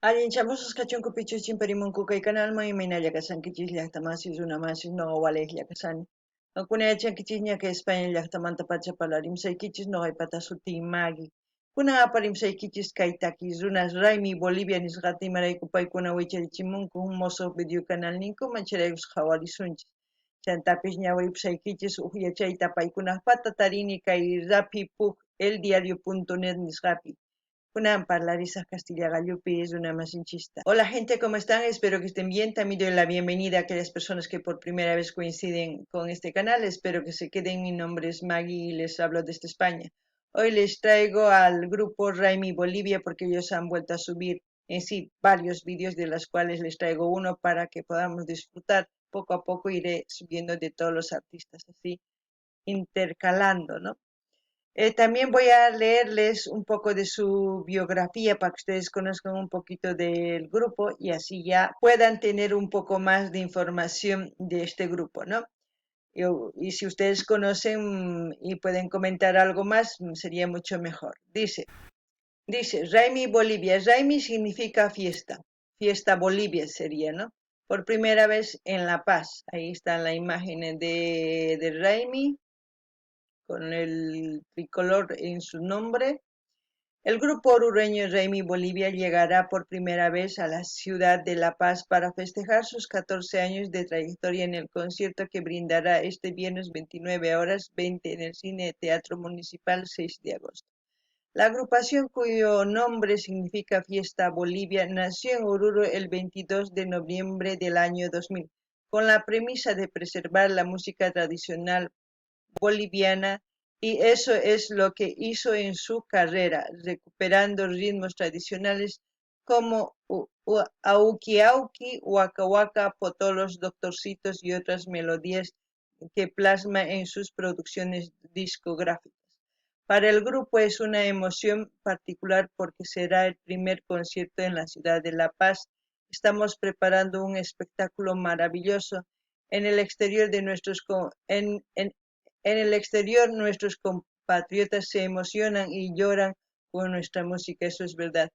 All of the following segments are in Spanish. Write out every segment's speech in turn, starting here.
Allinchamos kachunku pichus chimparimunku kay canalman imaynalla kasankichis llaqtamasis runamasis noqawalej llakasani. Kunayachankichis ña España llaqtamanta pacha palarimsaykichis noqaypata sutii Maggie. Kunan aparimsaykichis kay takis runas Raimi Bolivia nisqata imarayku paykuna wicharichimunku mozo video canal ninkuman chayraykus qhawarisunchis. Chantapis ñawiripusaykichis yachayta paykunapata tarini kay Rapipuk eldiario.net nisqapi. Kunan parlarisaq Castilla gallupi es una masinchista. Hola gente, ¿cómo están? Espero que estén bien. También doy la bienvenida a aquellas personas que por primera vez coinciden con este canal. Espero que se queden. Mi nombre es Maggie y les hablo desde España. Hoy les traigo al grupo Raimi Bolivia porque ellos han vuelto a subir en sí varios vídeos de los cuales les traigo uno para que podamos disfrutar. Poco a poco iré subiendo de todos los artistas, así intercalando, ¿no? También voy a leerles un poco de su biografía para que ustedes conozcan un poquito del grupo y así ya puedan tener un poco más de información de este grupo, ¿no? Y si ustedes conocen y pueden comentar algo más, sería mucho mejor. Dice, Raimi Bolivia. Raimi significa fiesta. Fiesta Bolivia sería, ¿no? Por primera vez en La Paz. Ahí está la imagen de Raimi con el tricolor en su nombre. El grupo orureño Raimi Bolivia llegará por primera vez a la ciudad de La Paz para festejar sus 14 años de trayectoria en el concierto que brindará este viernes 29:20 en el Cine Teatro Municipal 6 de agosto. La agrupación, cuyo nombre significa Fiesta Bolivia, nació en Oruro el 22 de noviembre del año 2000, con la premisa de preservar la música tradicional boliviana, y eso es lo que hizo en su carrera, recuperando ritmos tradicionales como auki auki, waka waka, potolos, doctorcitos y otras melodías que plasma en sus producciones discográficas. Para el grupo es una emoción particular porque será el primer concierto en la ciudad de La Paz. Estamos preparando un espectáculo maravilloso. En el exterior de en el exterior nuestros compatriotas se emocionan y lloran con nuestra música, eso es verdad.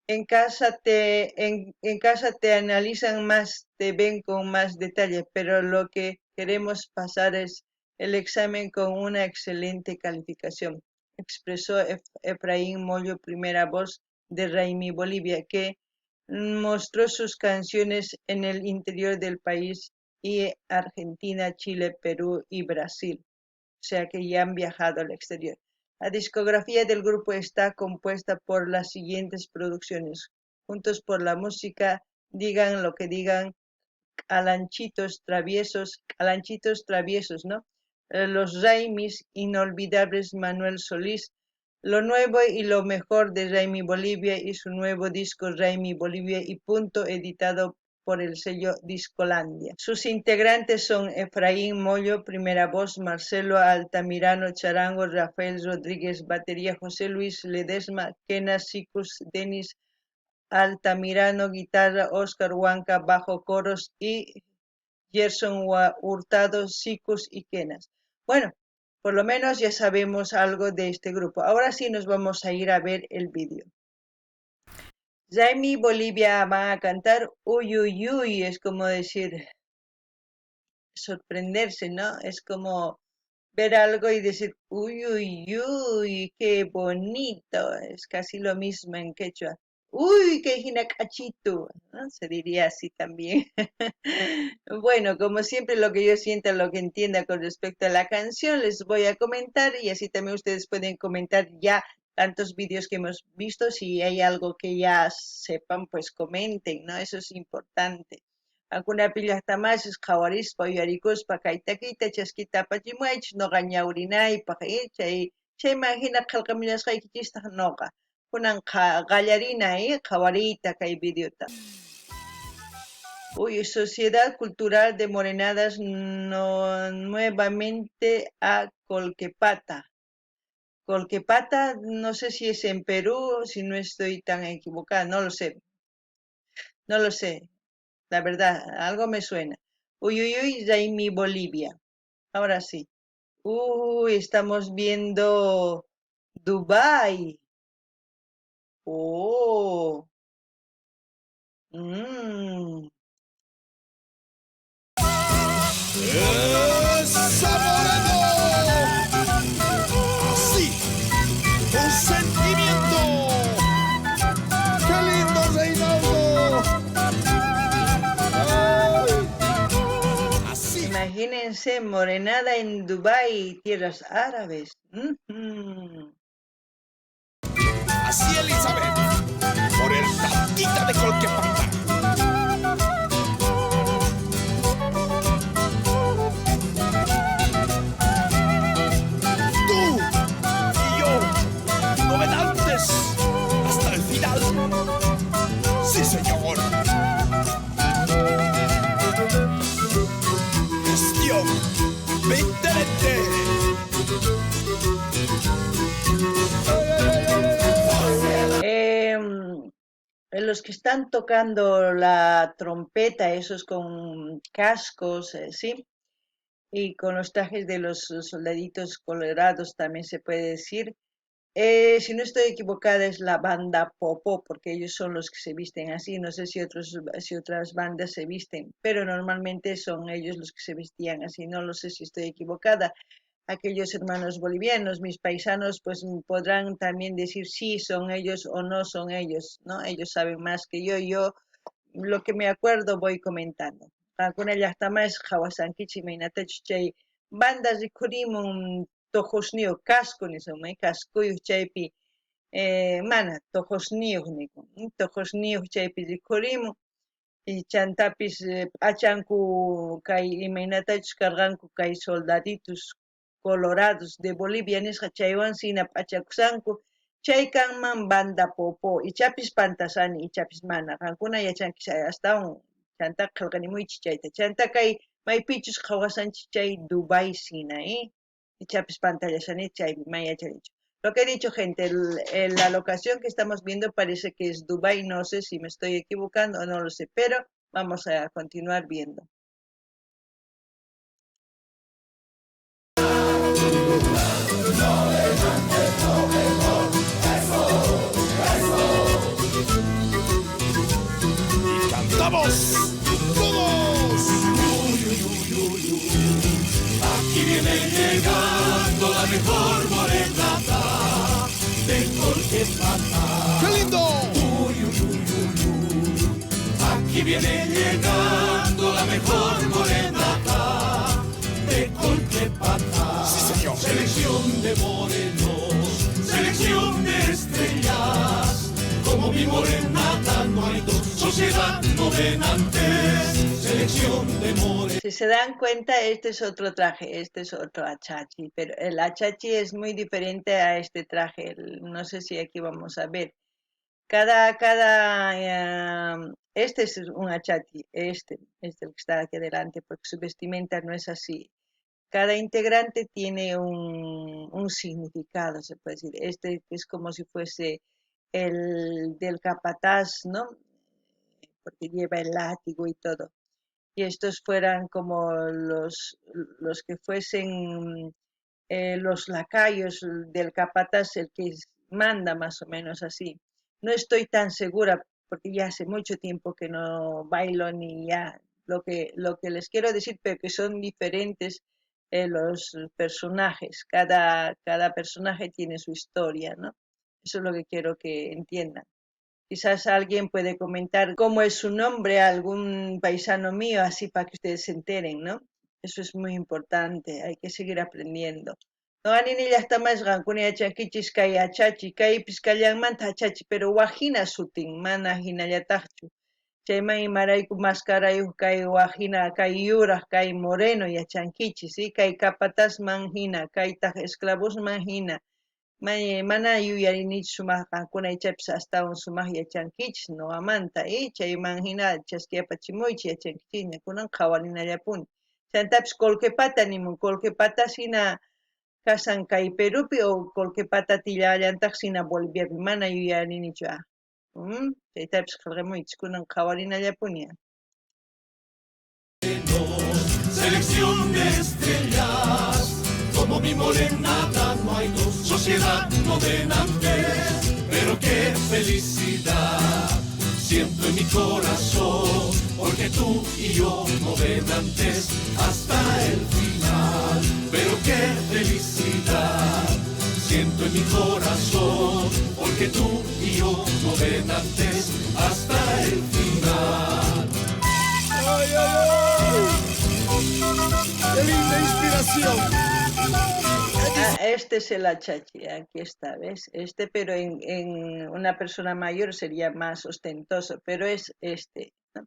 En casa te analizan más, te ven con más detalle, pero lo que queremos pasar es el examen con una excelente calificación, expresó Efraín Mollo, primera voz de Raimi Bolivia, que mostró sus canciones en el interior del país y Argentina, Chile, Perú y Brasil, o sea que ya han viajado al exterior. La discografía del grupo está compuesta por las siguientes producciones: Juntos por la Música, Digan lo que digan, Alanchitos Traviesos, ¿no? Los Raimis, Inolvidables, Manuel Solís, lo nuevo y lo mejor de Raimi Bolivia y su nuevo disco Raimi Bolivia y punto, editado por el sello Discolandia. Sus integrantes son Efraín Mollo, primera voz, Marcelo Altamirano, charango, Rafael Rodríguez, batería, José Luis Ledesma, Kena Sicus, Denis Altamirano, guitarra, Oscar Huanca, bajo, coros y Gerson Hurtado, Sicus y Kenas. Bueno, por lo menos ya sabemos algo de este grupo. Ahora sí nos vamos a ir a ver el vídeo. Jaime Bolivia va a cantar uy uy uy, es como decir sorprenderse, ¿no? Es como ver algo y decir uy uy uy, qué bonito, es casi lo mismo en quechua. Uy, qué jinacachito, ¿no? Se diría así también. Bueno, como siempre, lo que yo sienta, lo que entienda con respecto a la canción, les voy a comentar y así también ustedes pueden comentar ya tantos vídeos que hemos visto. Si hay algo que ya sepan, pues comenten, ¿no? Eso es importante. Alguna pillaqtamasis qhawarispa uyarikuspa kaytakita chaskitapachimuaychis noqa ñawrinaypaq chayman hina qillqamullasqaykichistaq noqa kunan qallarina qhawariyta kay videota. Uy, Sociedad Cultural de Morenadas, no, nuevamente a Colquepata. Colquepata, no sé si es en Perú, si no estoy tan equivocada, no lo sé, no lo sé, la verdad, algo me suena. Uy, uy, uy, Raimi Bolivia. Ahora sí. Uy, estamos viendo Dubai. Oh. prepárense, morenada en Dubái, tierras árabes. Así, Elizabeth, por el taquita de Colquepata. Tú y yo, novedantes, hasta el final. Sí, señor. Gestión 2020. Los que están tocando la trompeta, esos con cascos, ¿sí? Y con los trajes de los soldaditos colorados también se puede decir. Si no estoy equivocada es la banda Popó, porque ellos son los que se visten así. No sé si otras bandas se visten, pero normalmente son ellos los que se vestían así. No lo sé si estoy equivocada. Aquellos hermanos bolivianos, mis paisanos, pues podrán también decir si son ellos o no son ellos, ¿no? Ellos saben más que yo. Yo lo que me acuerdo voy comentando. Alguna llaqtama es Hawasankichi, Mainatachu, chay bandas rikurimun tojosnio casco ni son, cascuyuq chaypi mana tojosniyuq nikun, tojosniyuq chaypi rikurimun y chantapis achanku kay imaynatachus karqanku kay soldaditos colorados de Bolivia nisqa chaywan sina p'achakusanku chay kanman banda Popó ichapis pantasani ichapis mana qankuna yachanki astawan chanta qillqanimuychis chayta chanta kay maypichus qawasanchis chay Dubai sina ichapis pantallashani chaypi mayachanichu. Lo que he dicho, gente, la locación que estamos viendo parece que es Dubái, no sé si me estoy equivocando o no lo sé, pero vamos a continuar viendo. Y cantamos todos. Aquí viene llegando la mejor morenata de Colquepata. ¡Qué lindo! Aquí viene llegando la mejor morenata de Colquepata. Sí, señor. Selección de morenos, selección de estrellas. Como mi morenata no hay dos, sociedad no ven antes. Selección de morenos. Si se dan cuenta, este es otro traje, este es otro achachi, pero el achachi es muy diferente a este traje. No sé si aquí vamos a ver. Este es un achachi, este el que está aquí adelante, porque su vestimenta no es así. Cada integrante tiene un significado, se puede decir. Este es como si fuese el del capataz, ¿no? Porque lleva el látigo y todo. Y estos fueran como los que fuesen los lacayos del capataz, el que manda más o menos así. No estoy tan segura porque ya hace mucho tiempo que no bailo ni ya lo que les quiero decir, pero que son diferentes los personajes. Cada personaje tiene su historia, ¿no? Eso es lo que quiero que entiendan. Quizás alguien puede comentar cómo es su nombre a algún paisano mío, así para que ustedes se enteren, ¿no? Eso es muy importante, hay que seguir aprendiendo. No anini llaqta más gankuni achankichis kay achachi, kay piskallanmanta achachi, pero wajina sutin, mana hinallataqchu. Chayman imarayku maskarayuq kay wajina, kay yuraq, kay moreno yachankichis, ¿sí? Kay kapatasman hina, kaytaq esclavosman hina. Mana yuyarinichu sumaq qankuna ichapis astawan sumaq yachankichis noqamanta chayman hina chaskiyapachimuychis yachankichikña kunan qhawarinallapuni. Chantapis Colquepata nimun, Colquepata sina kasan kay Perupi o Colquepata tiyallantaq sina Boliviapi mana yuyarinichu chaytapis qillqamuychis kunan qhawarinallapuni. Selección de estrellas. Como mi morenata no hay dos, sociedad no ven antes, pero qué felicidad siento en mi corazón, porque tú y yo no ven antes hasta el final, pero qué felicidad siento en mi corazón, porque tú y yo no ven antes hasta el final. ¡Ay, ay, ay! ¡Qué lindo! Selección. Este es el achachi, aquí está, ¿ves? Este, pero en una persona mayor sería más ostentoso, pero es este, ¿no?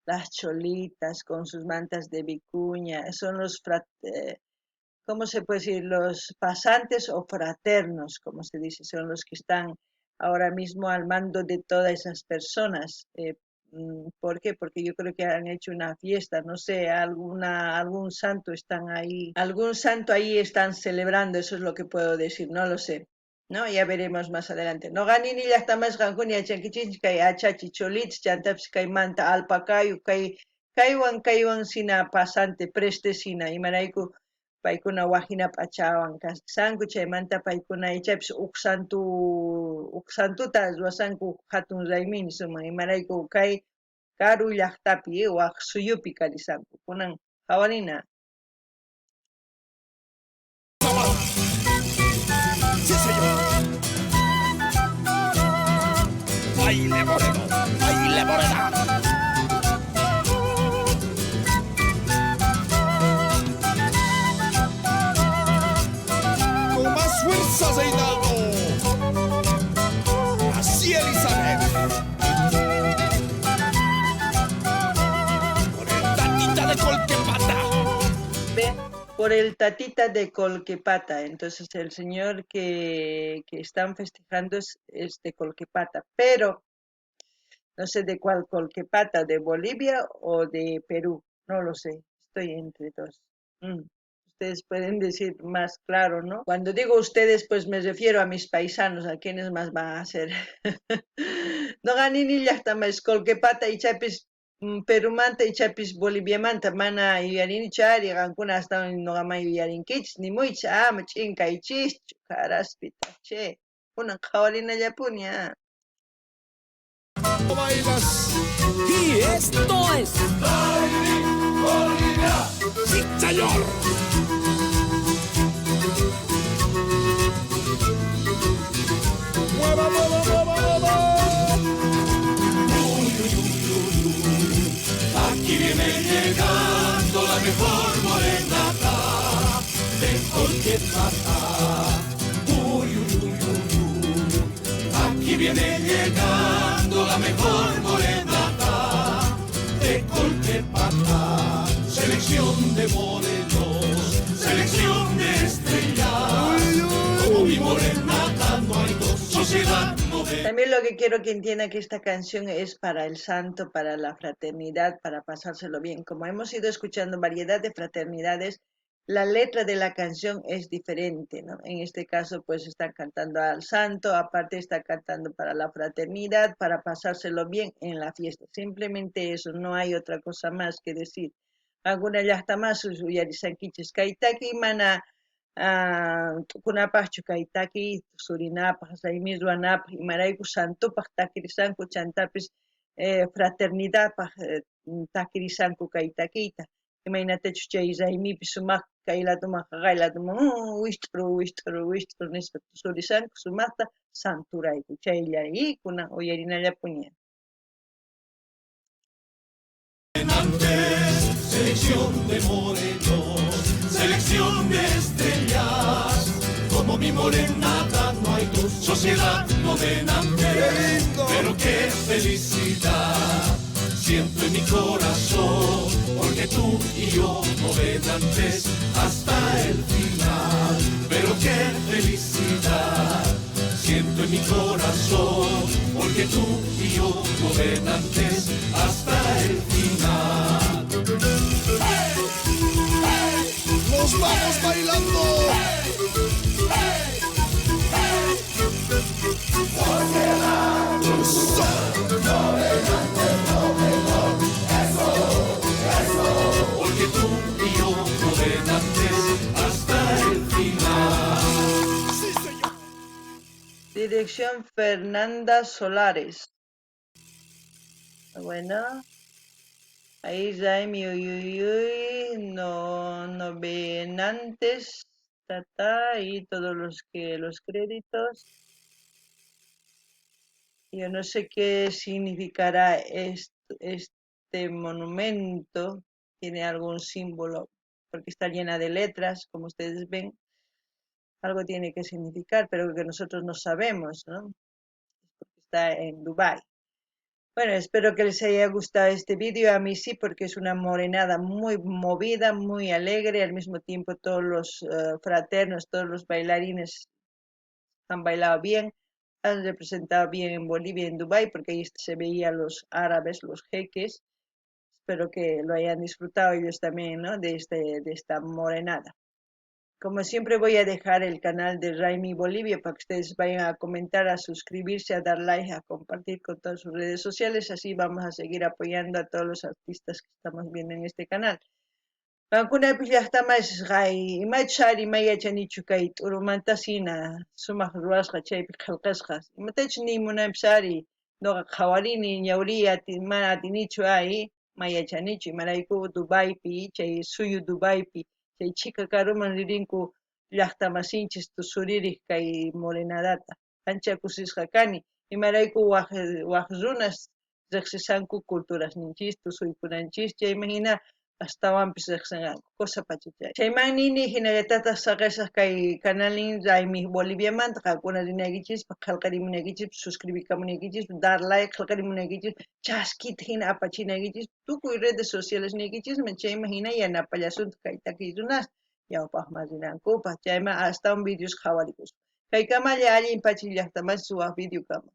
Las cholitas con sus mantas de vicuña, son ¿cómo se puede decir? Los pasantes o fraternos, como se dice, son los que están ahora mismo al mando de todas esas personas. ¿Por qué? Porque yo creo que han hecho una fiesta, no sé, algún santo están ahí, algún santo ahí están celebrando, eso es lo que puedo decir, no lo sé. No, ya veremos más adelante. No gani ni hasta más gankuni achankichis kay achachi cholits chantaps kay manta alpacayo kaywan sina pasante preste sina imarayku paykuna wahina p'achawan kawsanku chaymanta paykuna ichapis uk santuta ruwasanku hatun raymini suman imarayku kay karu llaqtapi waq suyupi karisanku kunan hawarina. Sí, señor. Baile moreno, baile morena. Con más fuerza, Zeinaldo. Así, Elizabeth. Con el tatita de Colquepata. Ve, por el tatita de Colquepata, entonces el señor que están festejando es de Colquepata, pero no sé de cuál Colquepata, de Bolivia o de Perú, no lo sé, estoy entre dos. Ustedes pueden decir más claro, ¿no? Cuando digo ustedes, pues me refiero a mis paisanos, a quienes más van a ser. No ganini llaqtamas Colquepata y chapis Perumanta y chapis Boliviamanta mana yuyarini chari qankuna hasta noqama yuyarinkichis nimuycha ama ch'inkaychischu karaspita che kunan qhawarinallapuña. Bailas. Y esto es Sí, señor. Mueva, mueva, mueva, mueva. Aquí viene llegando la mejor morenata de Colquepata. Uy, uy, uy, uy, uy. Aquí viene llegando la mejor morenata de Colquepata. Selección de morenos, selección de estrellas. Como mi morenata no hay dos, sociedad moderna. También lo que quiero que entienda que esta canción es para el santo, para la fraternidad, para pasárselo bien. Como hemos ido escuchando variedad de fraternidades, la letra de la canción es diferente, ¿no? En este caso, pues están cantando al santo, aparte está cantando para la fraternidad, para pasárselo bien en la fiesta. Simplemente eso, no hay otra cosa más que decir. Alguna llaqtamas uyarisankichis kaytaki mana tukunapaq chukaitaki surinapaq saymi ruwanapaq imarayku santupaq takirisanku chantapis fraternidadpaq takirisanku kay takiyta imaynatachu chay raymipi sumaq kay ladoman qaqay ladoman wishq'ur nispa tusurisanku sumaqta santurayku chayllaykuna uyarinallapuña. Selección de morenos, selección de estrellas. Como mi morenata no hay dos, sociedad gobernante. Pero qué felicidad siento en mi corazón, porque tú y yo gobernantes hasta el final. Pero qué felicidad siento en mi corazón, porque tú y yo gobernantes hasta el final. Nos vamos bailando. Porque tú y yo gobernantes hasta el final. Sí, señor. Dirección Fernanda Solares. Bueno, ahí Jaime novenantes, y todos los créditos. Yo no sé qué significará este monumento. ¿Tiene algún símbolo porque está llena de letras, como ustedes ven. Algo tiene que significar, pero que nosotros no sabemos, ¿no? Porque está en Dubái. Bueno, espero que les haya gustado este vídeo. A mí sí, porque es una morenada muy movida, muy alegre. Al mismo tiempo, todos los fraternos, todos los bailarines han bailado bien, han representado bien en Bolivia y en Dubái, porque ahí se veían los árabes, los jeques. Espero que lo hayan disfrutado ellos también, ¿no? De esta morenada. Como siempre voy a dejar el canal de Raimi Bolivia para que ustedes vayan a comentar, a suscribirse, a dar like, a compartir con todas sus redes sociales. Así vamos a seguir apoyando a todos los artistas que estamos viendo en este canal. Qankunapis llaqtamasaq imayta sarimay-yachanichu kay t'urumanta sina sumaq ruwasqa chaypi qillqasqa imatachus niymunanpis ari ñuqa qhawarini ñawrí mana atinichu mayachanichu imarayku Dubaipi chay suyu Dubaipi chay chika karuman ririnku llaqtamasinchis tusuririk kay morenadata ancha kusisqa kani imarayku waq runas riqsisanku culturasninchis tusuykunanchis chaymi hina astawan riqsinanku cosa pachachay chayman nini hinallatataq saqisaq kay canalnin Raimi Boliviamanta qaqkuna rinaykichikpa qillqarimunaykichikpa suscribikamunaykichikpa dar like qillqarimunaykichikpa chaskita hina apachinaykichikpa tukuy redes sociales niykichismi chayman hina yanapallasunta kay takiy runas ñawpaqman rinankupaq chayman astawan videos qhawarikuspa kaykamalla allin Pachik llaqtamanta suwaq video kama.